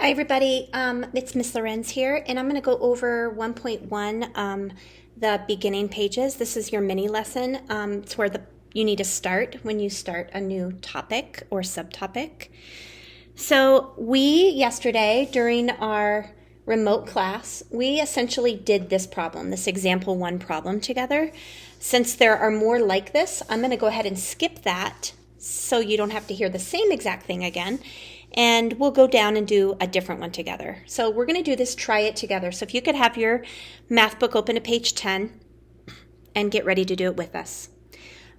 Hi everybody, it's Miss Lorenz here, and I'm going to go over 1.1, the beginning pages. This is your mini lesson. It's where you need to start when you start a new topic or subtopic. So yesterday during our remote class, we essentially did this problem, this example 1 problem together. Since there are more like this, I'm going to go ahead and skip that so you don't have to hear the same exact thing again. And we'll go down and do a different one together. So we're going to do this, try it together. So if you could have your math book open to page 10 and get ready to do it with us.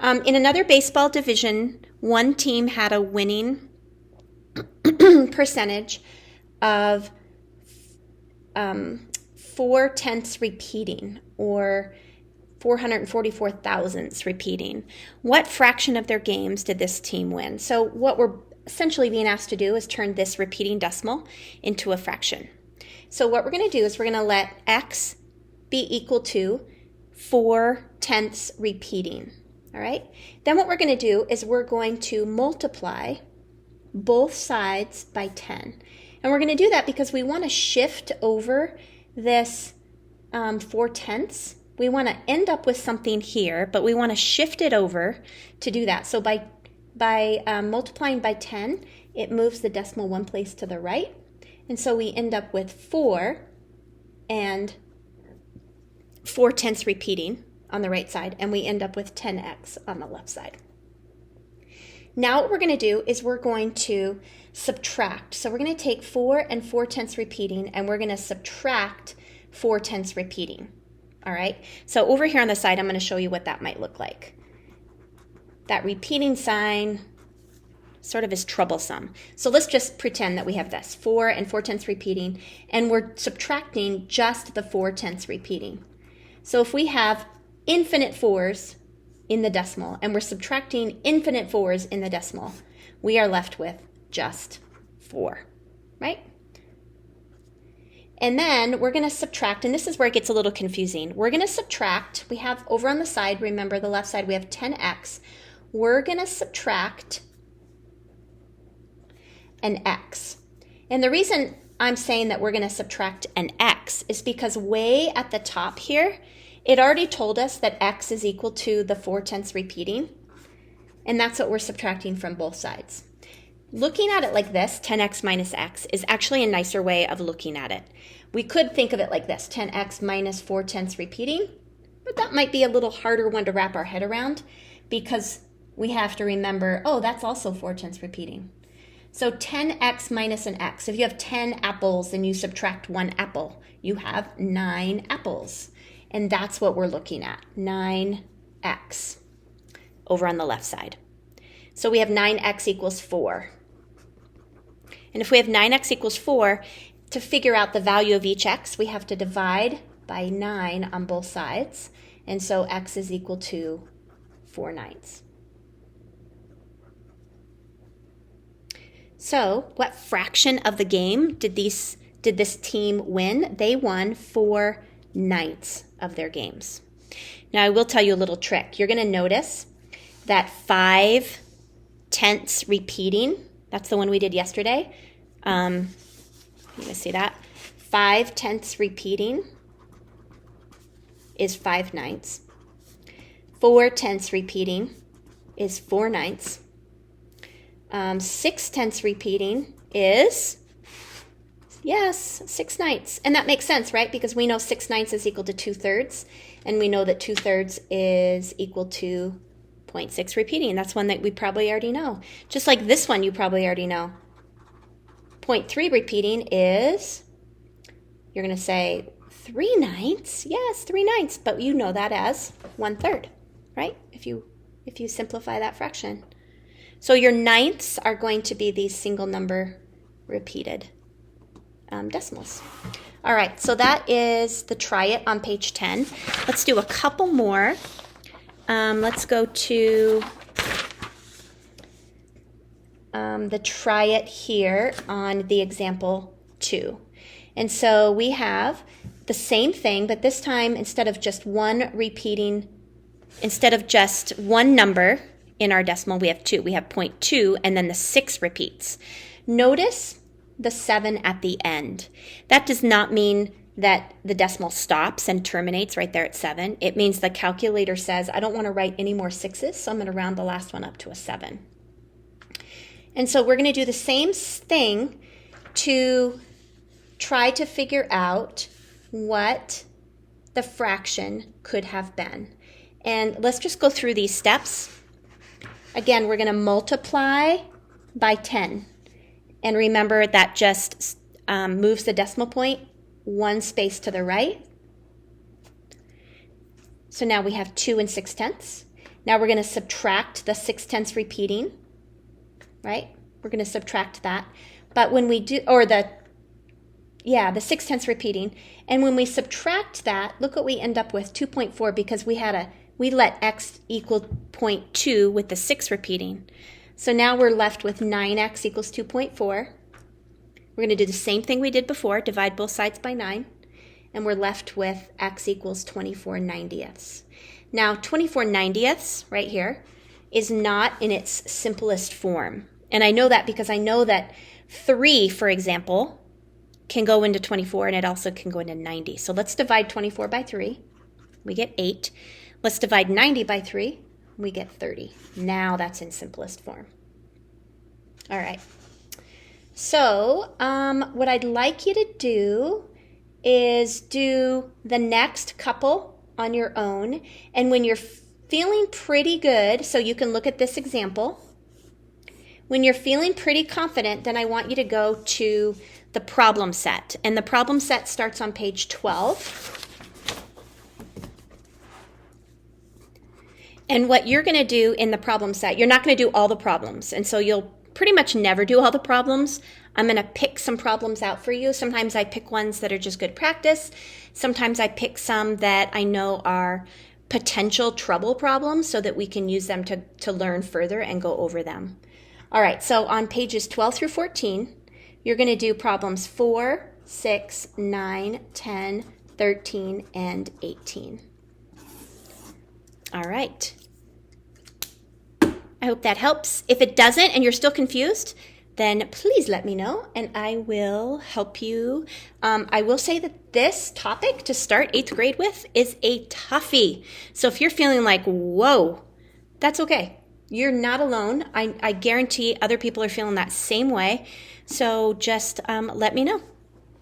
In another baseball division, one team had a winning percentage of 4/10 repeating, or 444 thousandths repeating. What fraction of their games did this team win? So what we're essentially being asked to do is turn this repeating decimal into a fraction. So what we're going to do is we're going to let x be equal to 4/10 repeating. All right. Then what we're going to do is we're going to multiply both sides by 10. And we're going to do that because we want to shift over this 4/10. We want to end up with something here, but we want to shift it over to do that. So by multiplying by 10, it moves the decimal one place to the right. And so we end up with 4 and 4/10 repeating on the right side, and we end up with 10x on the left side. Now what we're going to do is we're going to subtract. So we're going to take 4 and 4/10 repeating, and we're going to subtract 4/10 repeating. All right, so over here on the side, I'm going to show you what that might look like. That repeating sign sort of is troublesome. So let's just pretend that we have this, 4 and 4/10 repeating, and we're subtracting just the 4/10 repeating. So if we have infinite 4s in the decimal, and we're subtracting infinite 4s in the decimal, we are left with just 4, right? And then we're going to subtract, and this is where it gets a little confusing. We're going to subtract, we have over on the side, remember the left side, we have 10x. We're going to subtract an x. And the reason I'm saying that we're going to subtract an x is because way at the top here, it already told us that x is equal to the 4/10 repeating. And that's what we're subtracting from both sides. Looking at it like this, 10x minus x, is actually a nicer way of looking at it. We could think of it like this, 10x minus 4/10 repeating, but that might be a little harder one to wrap our head around because we have to remember, oh, that's also 4/10 repeating. So 10x minus an x. If you have 10 apples and you subtract 1 apple, you have 9 apples. And that's what we're looking at, 9x over on the left side. So we have 9x equals 4. And if we have 9x equals 4, to figure out the value of each x, we have to divide by 9 on both sides. And so x is equal to 4/9. So what fraction of the game did this team win? They won 4/9 of their games. Now I will tell you a little trick. You're going to notice that 5/10 repeating, that's the one we did yesterday. You guys see that? 5/10 repeating is 5/9. 4/10 repeating is 4/9. 6/10 repeating is, yes, 6/9. And that makes sense, right? Because we know 6/9 is equal to 2/3, and we know that 2/3 is equal to 0.6 repeating. That's one that we probably already know. Just like this one you probably already know. 0.3 repeating is, you're going to say 3/9. Yes, 3/9, but you know that as 1/3, right? If you simplify that fraction. So your ninths are going to be these single number repeated decimals. All right, so that is the try it on page 10. Let's do a couple more. Let's go to the try it here on the example 2. And so we have the same thing, but this time instead of just one number in our decimal, we have 2. We have 0.2, and then the 6 repeats. Notice the 7 at the end. That does not mean that the decimal stops and terminates right there at 7. It means the calculator says, I don't want to write any more 6s, so I'm going to round the last one up to a 7. And so we're going to do the same thing to try to figure out what the fraction could have been. And let's just go through these steps. Again, we're going to multiply by 10. And remember that just moves the decimal point one space to the right. So now we have 2 6/10. Now we're going to subtract the 6/10 repeating, right? We're going to subtract that. But when we do, or the 6/10 repeating. And when we subtract that, look what we end up with, 2.4, because we let x equal 0.2 with the 6 repeating. So now we're left with 9x equals 2.4. We're going to do the same thing we did before, divide both sides by 9, and we're left with x equals 24/90. Now, 24/90 right here is not in its simplest form. And I know that because I know that 3, for example, can go into 24, and it also can go into 90. So let's divide 24 by 3. We get 8. Let's divide 90 by 3. We get 30. Now that's in simplest form. All right. So what I'd like you to do is do the next couple on your own. And when you're feeling pretty good, so you can look at this example, when you're feeling pretty confident, then I want you to go to the problem set. And the problem set starts on page 12. And what you're going to do in the problem set, you're not going to do all the problems. And so you'll pretty much never do all the problems. I'm going to pick some problems out for you. Sometimes I pick ones that are just good practice. Sometimes I pick some that I know are potential trouble problems so that we can use them to learn further and go over them. All right, so on pages 12 through 14, you're going to do problems 4, 6, 9, 10, 13, and 18. All right. I hope that helps. If it doesn't and you're still confused, then please let me know and I will help you. I will say that this topic to start 8th grade with is a toughie. So if you're feeling like, whoa, that's okay. You're not alone. I guarantee other people are feeling that same way. So just let me know.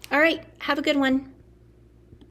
All right. Have a good one.